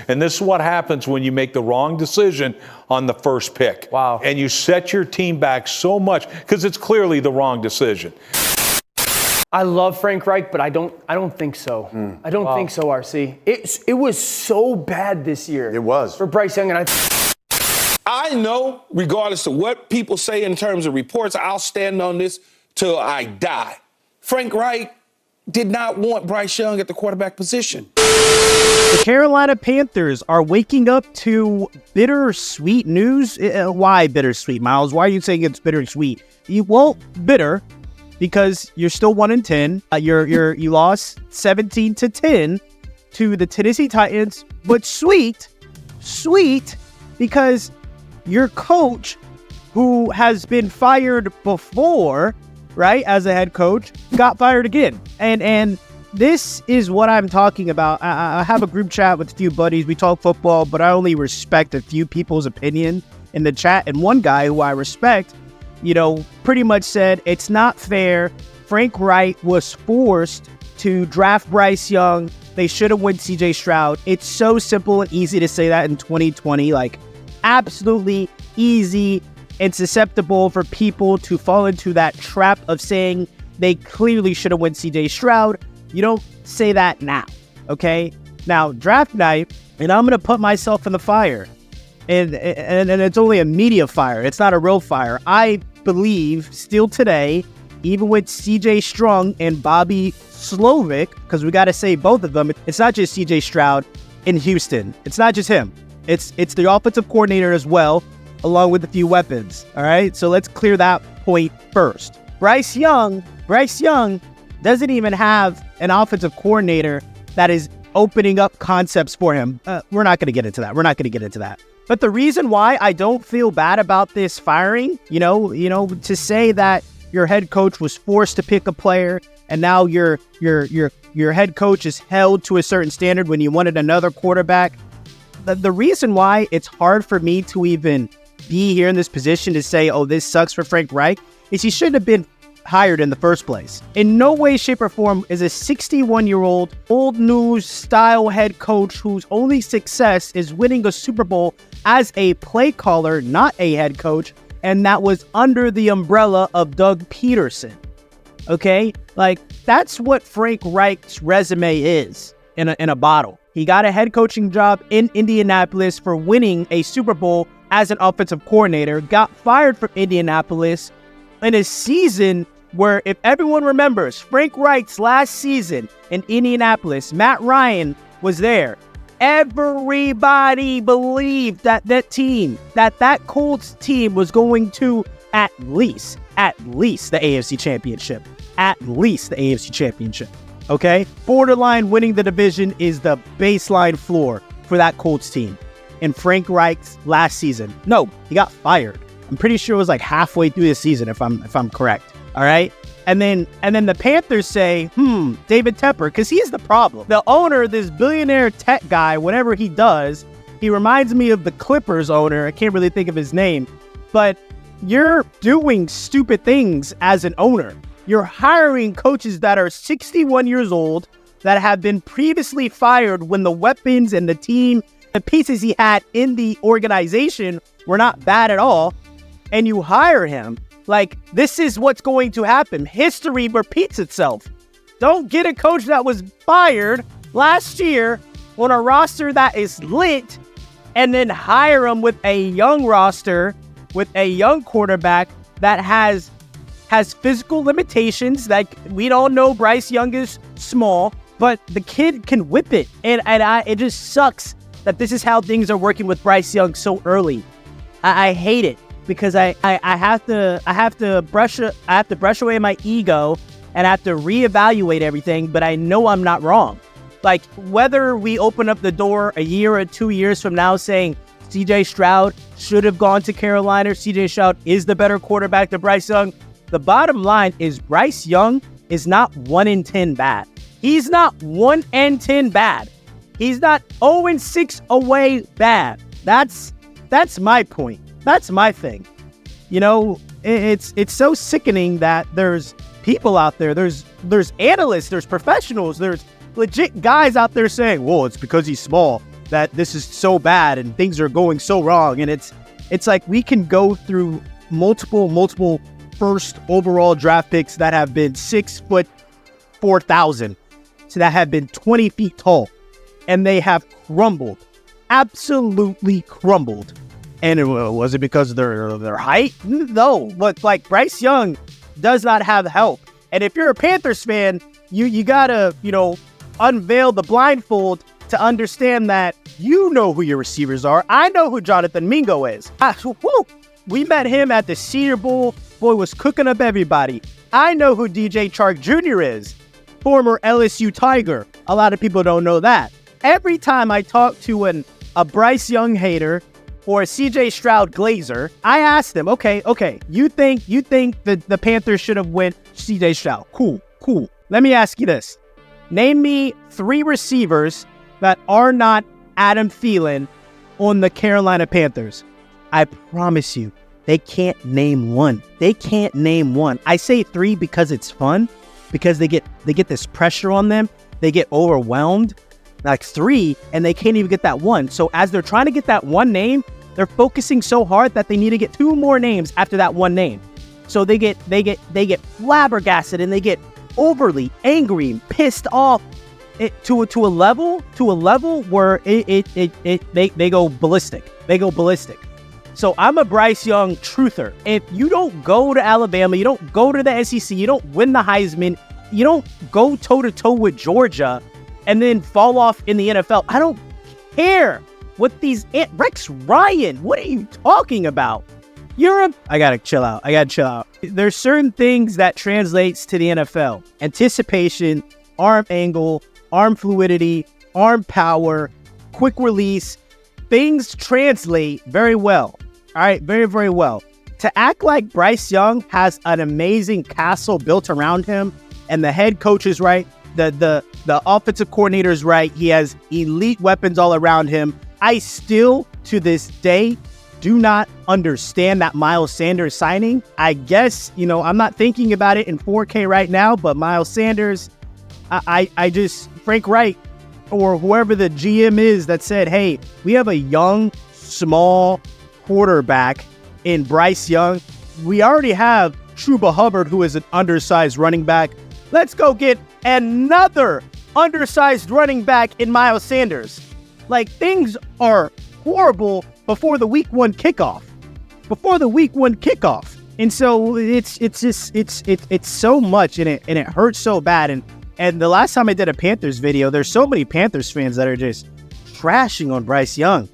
And this is what happens when you make the wrong decision on the first pick. Wow. And you set your team back so much because it's clearly the wrong decision. I love Frank Reich, but I don't think so. I don't think so, RC. It was so bad this year. It was. For Bryce Young. And I know, regardless of what people say in terms of reports, I'll stand on this till I die. Frank Reich did not want Bryce Young at the quarterback position. The Carolina Panthers are waking up to bittersweet news. Why bittersweet, Miles? Why are you saying it's bittersweet? Well, bitter because you're still 1-10. You lost 17-10 to the Tennessee Titans, but sweet because your coach, who has been fired before, right, as a head coach, got fired again. And this is what I'm talking about. I have a group chat with a few buddies. We talk football, but I only respect a few people's opinion in the chat. And one guy who I respect, pretty much said, it's not fair. Frank Reich was forced to draft Bryce Young. They should have went CJ Stroud. It's so simple and easy to say that in 2020. Like, absolutely easy and susceptible for people to fall into that trap of saying they clearly should have went CJ Stroud. You don't say that now, okay? Now, draft night, and I'm going to put myself in the fire. And it's only a media fire. It's not a real fire. I believe still today, even with CJ Strong and Bobby Slovic, because we got to say both of them, it's not just CJ Stroud in Houston. It's not just him. It's the offensive coordinator as well, along with a few weapons, all right? So let's clear that point first. Bryce Young doesn't even have an offensive coordinator that is opening up concepts for him. We're not going to get into that. But the reason why I don't feel bad about this firing, to say that your head coach was forced to pick a player and now your head coach is held to a certain standard when you wanted another quarterback. The reason why it's hard for me to even be here in this position to say, oh, this sucks for Frank Reich, is he shouldn't have been hired in the first place. In no way, shape, or form is a 61-year-old old news style head coach whose only success is winning a Super Bowl as a play caller, not a head coach, and that was under the umbrella of Doug Peterson. Okay? Like, that's what Frank Reich's resume is in a bottle. He got a head coaching job in Indianapolis for winning a Super Bowl as an offensive coordinator, got fired from Indianapolis in a season where, if everyone remembers, Frank Reich's last season in Indianapolis, Matt Ryan was there. Everybody believed that that Colts team was going to at least the AFC Championship. Okay? Borderline winning the division is the baseline floor for that Colts team. In Frank Reich's last season. No, he got fired. I'm pretty sure it was like halfway through the season, if I'm correct. All right. And then the Panthers say, David Tepper, because he's the problem. The owner, this billionaire tech guy, whatever he does, he reminds me of the Clippers owner. I can't really think of his name, but you're doing stupid things as an owner. You're hiring coaches that are 61 years old that have been previously fired when the weapons and the team, the pieces he had in the organization were not bad at all. And you hire him. Like, this is what's going to happen. History repeats itself. Don't get a coach that was fired last year on a roster that is lit and then hire him with a young roster, with a young quarterback that has physical limitations. Like, we all know Bryce Young is small, but the kid can whip it. And it just sucks that this is how things are working with Bryce Young so early. I hate it. Because I have to brush away my ego and I have to reevaluate everything, but I know I'm not wrong. Like, whether we open up the door a year or 2 years from now saying CJ Stroud should have gone to Carolina, CJ Stroud is the better quarterback than Bryce Young, the bottom line is Bryce Young is not 1-10 bad. He's not 1-10 bad. He's not 0-6 away bad. That's my point. That's my thing. It's so sickening that there's people out there, there's analysts, there's professionals, there's legit guys out there saying, well, it's because he's small. that this is so bad and things are going so wrong. And it's like we can go through multiple first overall draft picks that have been 6'4", so that have been 20 feet tall, and they have crumbled, absolutely crumbled. And was it because of their height? No, but like Bryce Young does not have help. And if you're a Panthers fan, you gotta, unveil the blindfold to understand that you know who your receivers are. I know who Jonathan Mingo is. We met him at the Senior Bowl. Boy was cooking up everybody. I know who DJ Chark Jr. is, former LSU Tiger. A lot of people don't know that. Every time I talk to a Bryce Young hater or a CJ Stroud glazer, I ask them, okay, you think that the Panthers should have went CJ Stroud. Cool. Let me ask you this. Name me 3 receivers that are not Adam Thielen on the Carolina Panthers. I promise you, they can't name one. I say 3 because it's fun, because they get this pressure on them. They get overwhelmed. Like 3, and they can't even get that one. So as they're trying to get that one name, they're focusing so hard that they need to get 2 more names after that one name. So they get flabbergasted, and they get overly angry and pissed off to a level where they go ballistic. So I'm a Bryce Young truther. If you don't go to Alabama, you don't go to the SEC, you don't win the Heisman, you don't go toe-to-toe with Georgia and then fall off in the NFL, I don't care what these... Rex Ryan, what are you talking about? I gotta chill out. There's certain things that translates to the NFL. Anticipation, arm angle, arm fluidity, arm power, quick release. Things translate very well. All right, very, very well. To act like Bryce Young has an amazing castle built around him, and the head coach is right, the offensive coordinator is right, he has elite weapons all around him. I still, to this day, do not understand that Miles Sanders signing. I guess, I'm not thinking about it in 4K right now, but Miles Sanders, I just, Frank Reich, or whoever the GM is that said, hey, we have a young, small quarterback in Bryce Young. We already have Chuba Hubbard, who is an undersized running back. Let's go get another undersized running back in Miles Sanders. Like, things are horrible before the week 1 kickoff. And so it's so much, and it hurts so bad. And the last time I did a Panthers video, there's so many Panthers fans that are just trashing on Bryce Young.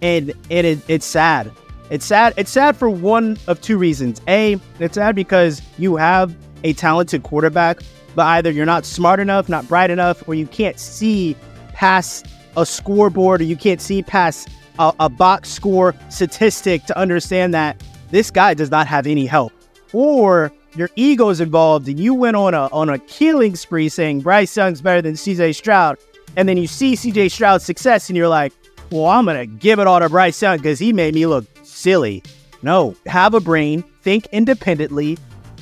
And it's sad. It's sad for one of 2 reasons. A, it's sad because you have a talented quarterback, but either you're not smart enough, not bright enough, or you can't see past a scoreboard, or you can't see past a box score statistic to understand that this guy does not have any help. Or your ego's involved and you went on a killing spree saying Bryce Young's better than CJ Stroud, and then you see CJ Stroud's success and you're like, well, I'm going to give it all to Bryce Young because he made me look silly. No, have a brain, think independently,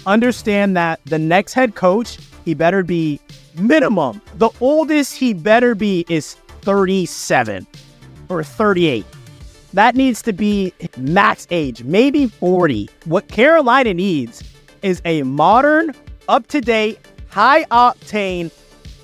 understand that the next head coach, he better be minimum. The oldest he better be is 37 or 38. That needs to be max age, maybe 40. What Carolina needs is a modern, up-to-date, high-octane,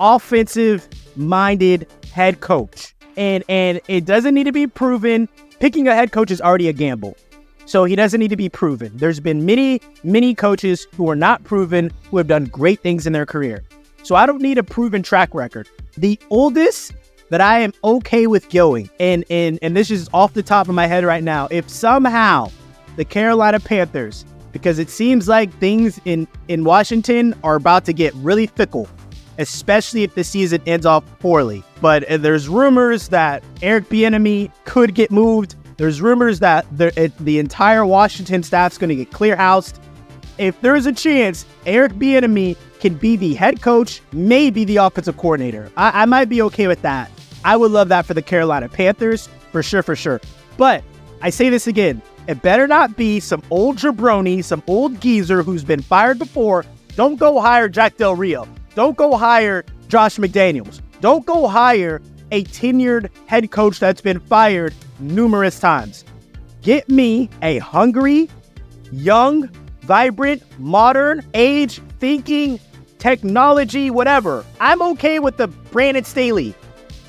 offensive-minded head coach. And it doesn't need to be proven. Picking a head coach is already a gamble. So he doesn't need to be proven. There's been many coaches who are not proven, who have done great things in their career. So I don't need a proven track record. The oldest that I am okay with going, and this is off the top of my head right now, if somehow the Carolina Panthers, because it seems like things in Washington are about to get really fickle, especially if the season ends off poorly. But there's rumors that Eric Bieniemy could get moved. There's rumors that the entire Washington staff's going to get clear-housed. If there's a chance Eric Bieniemy can be the head coach, maybe the offensive coordinator, I might be okay with that. I would love that for the Carolina Panthers, for sure. But I say this again, it better not be some old jabroni, some old geezer who's been fired before. Don't go hire Jack Del Rio. Don't go hire Josh McDaniels. Don't go hire a tenured head coach that's been fired numerous times. Get me a hungry, young, vibrant, modern, age, thinking, technology, whatever. I'm okay with the Brandon Staley,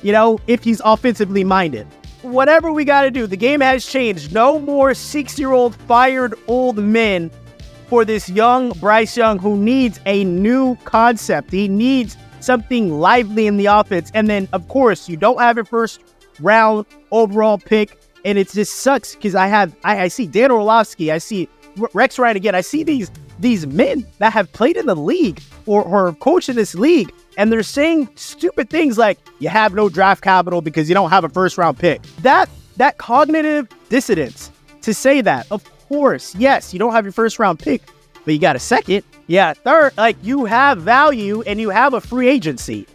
if he's offensively minded. Whatever we got to do, the game has changed. No more 6-year-old fired old men for this young Bryce Young who needs a new concept. He needs something lively in the offense. And then, of course, you don't have a first round overall pick. And it just sucks because I see Dan Orlovsky, I see Rex Ryan again. I see these men that have played in the league or coached in this league, and they're saying stupid things like, you have no draft capital because you don't have a first round pick. That cognitive dissonance to say that, of course, yes, you don't have your first round pick, but you got a second, yeah, third, like you have value and you have a free agency.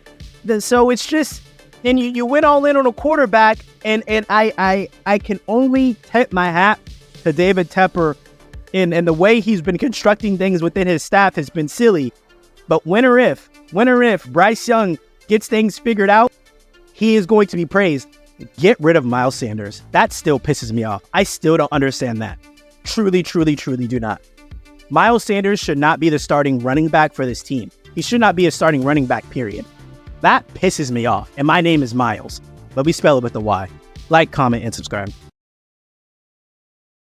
So it's just, and you went all in on a quarterback, and I can only tip my hat to David Tepper, and the way he's been constructing things within his staff has been silly. But when or if Bryce Young gets things figured out, he is going to be praised. Get rid of Miles Sanders. That still pisses me off. I still don't understand that. Truly, truly, truly do not. Miles Sanders should not be the starting running back for this team. He should not be a starting running back, period. That pisses me off. And my name is Miles, but we spell it with a Y. Like, comment, and subscribe.